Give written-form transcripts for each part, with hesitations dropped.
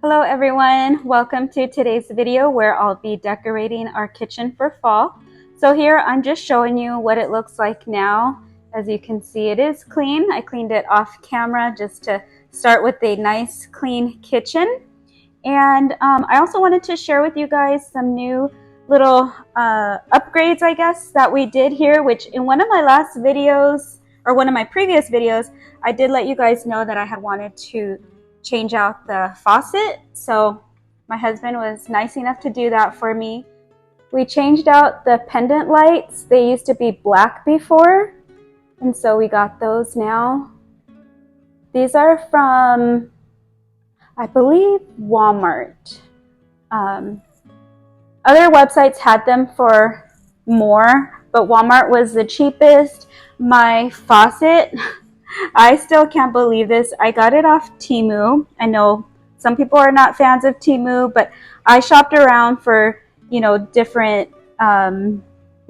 Hello everyone, welcome to today's video where I'll be decorating our kitchen for fall. So here I'm just showing you what it looks like now. As you can see, it is clean. I cleaned it off camera just to start with a nice clean kitchen. And I also wanted to share with you guys some new little upgrades, I guess, that we did here, which in one of my last videos, or one of my previous videos, I did let you guys know that I had wanted to change out the faucet. So my husband was nice enough to do that for me. We changed out the pendant lights. They used to be black before, and so we got those now. These are from, I believe, Walmart. Other websites had them for more, but Walmart was the cheapest. My faucet, I still can't believe this. I got it off Temu. I know some people are not fans of Temu, but I shopped around for, different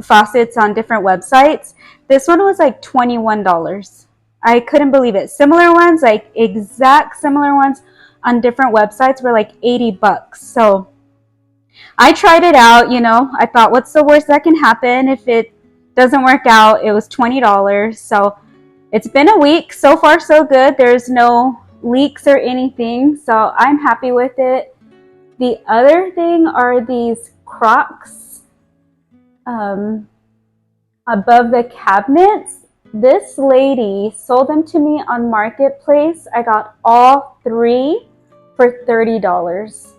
faucets on different websites. This one was like $21. I couldn't believe it. Similar ones, like exact similar ones on different websites were like $80. So I tried it out, I thought, what's the worst that can happen? If it doesn't work out, it was $20. So it's been a week. So far, so good. There's no leaks or anything. So I'm happy with it. The other thing are these Crocs above the cabinets. This lady sold them to me on Marketplace. I got all three for $30.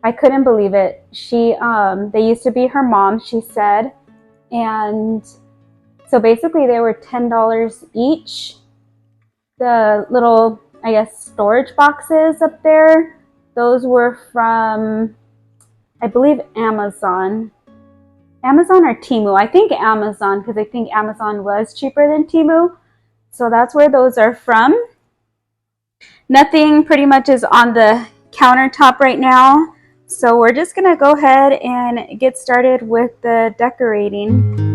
I couldn't believe it. They used to be her mom, she said. And so basically they were $10 each. The little, I guess, storage boxes up there, those were from, I believe, Amazon. Amazon or Temu? I think Amazon, because I think Amazon was cheaper than Temu. So that's where those are from. Nothing pretty much is on the countertop right now. So we're just going to go ahead and get started with the decorating.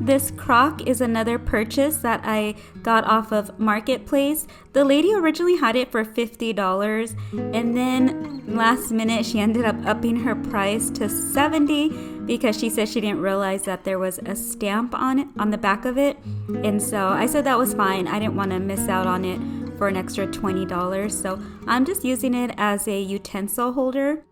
This crock is another purchase that I got off of Marketplace. The lady originally had it for $50, and then last minute she ended up upping her price to $70 because she said she didn't realize that there was a stamp on it, on the back of it. And so I said that was fine. I didn't want to miss out on it for an extra $20. So I'm just using it as a utensil holder.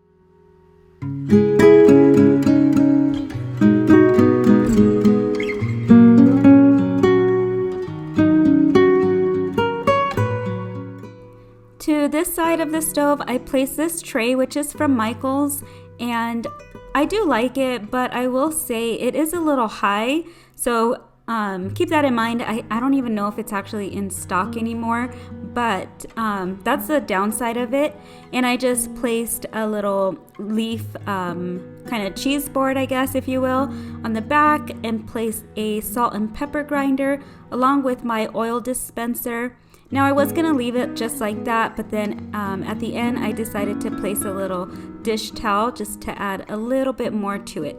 To this side of the stove, I placed this tray, which is from Michael's, and I do like it, but I will say it is a little high, so keep that in mind. I don't even know if it's actually in stock anymore, but that's the downside of it. And I just placed a little leaf kind of cheese board, I guess, if you will, on the back, and placed a salt and pepper grinder along with my oil dispenser. Now I was going to leave it just like that, but then at the end I decided to place a little dish towel just to add a little bit more to it.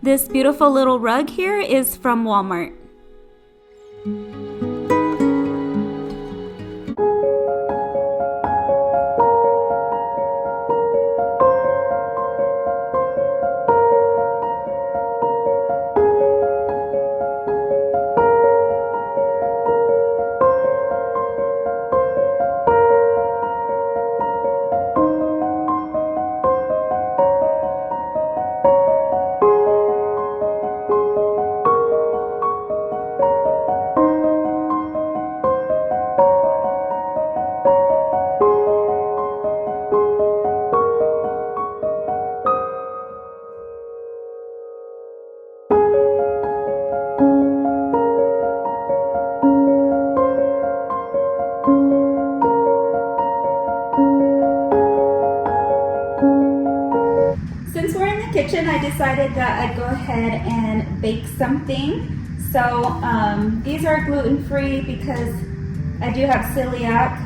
This beautiful little rug here is from Walmart. since we're in the kitchen, I decided that I'd go ahead and bake something. So these are gluten-free because I do have celiac.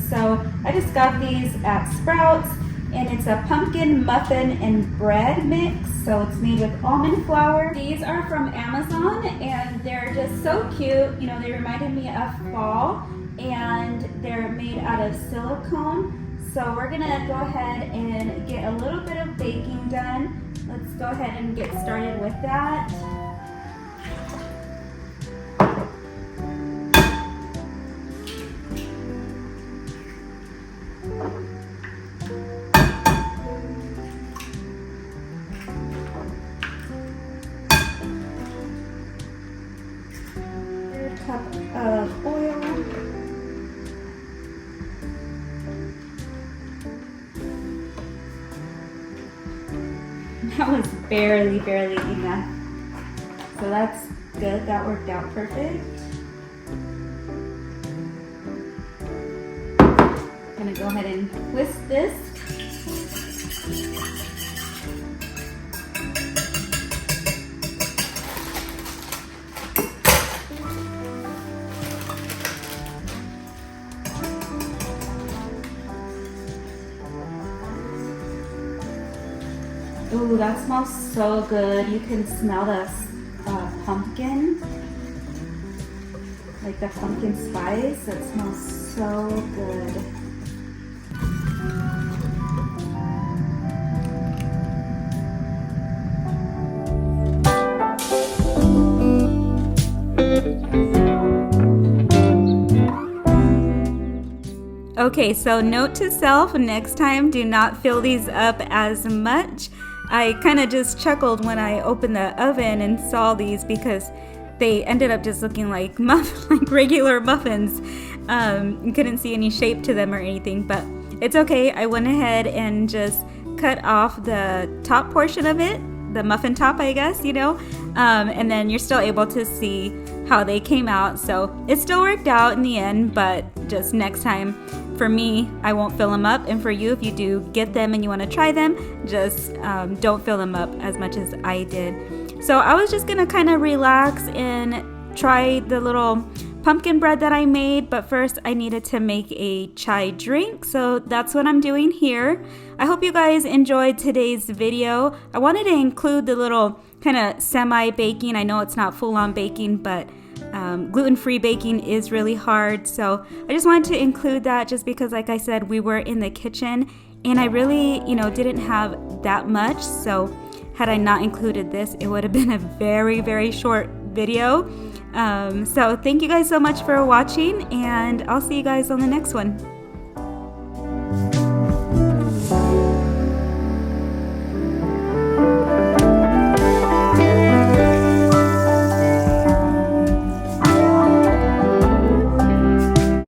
So I just got these at Sprouts, and it's a pumpkin muffin and bread mix. So it's made with almond flour. These are from Amazon, and they're just so cute. You know, they reminded me of fall, and they're made out of silicone. So we're gonna go ahead and get a little bit of baking done. Let's go ahead and get started with that. A cup of oil. That was barely enough. So that's good, that worked out perfect. I'm gonna go ahead and whisk this. Ooh, that smells so good. You can smell the pumpkin, like the pumpkin spice. It smells so good. Okay, so note to self, next time do not fill these up as much. I kind of just chuckled when I opened the oven and saw these because they ended up just looking like like regular muffins. You couldn't see any shape to them or anything, but it's okay. I went ahead and just cut off the top portion of it, the muffin top, I guess, you know, and then you're still able to see how they came out. So it still worked out in the end, but just next time, for me, I won't fill them up, and for you, if you do get them and you want to try them, just don't fill them up as much as I did. So I was just gonna kind of relax and try the little pumpkin bread that I made, but first I needed to make a chai drink, so that's what I'm doing here. I hope you guys enjoyed today's video. I wanted to include the little kind of semi-baking. I know it's not full-on baking, but gluten-free baking is really hard, so I just wanted to include that just because, like I said, we were in the kitchen and I really, didn't have that much. So had I not included this, it would have been a very short video. So thank you guys so much for watching, and I'll see you guys on the next one.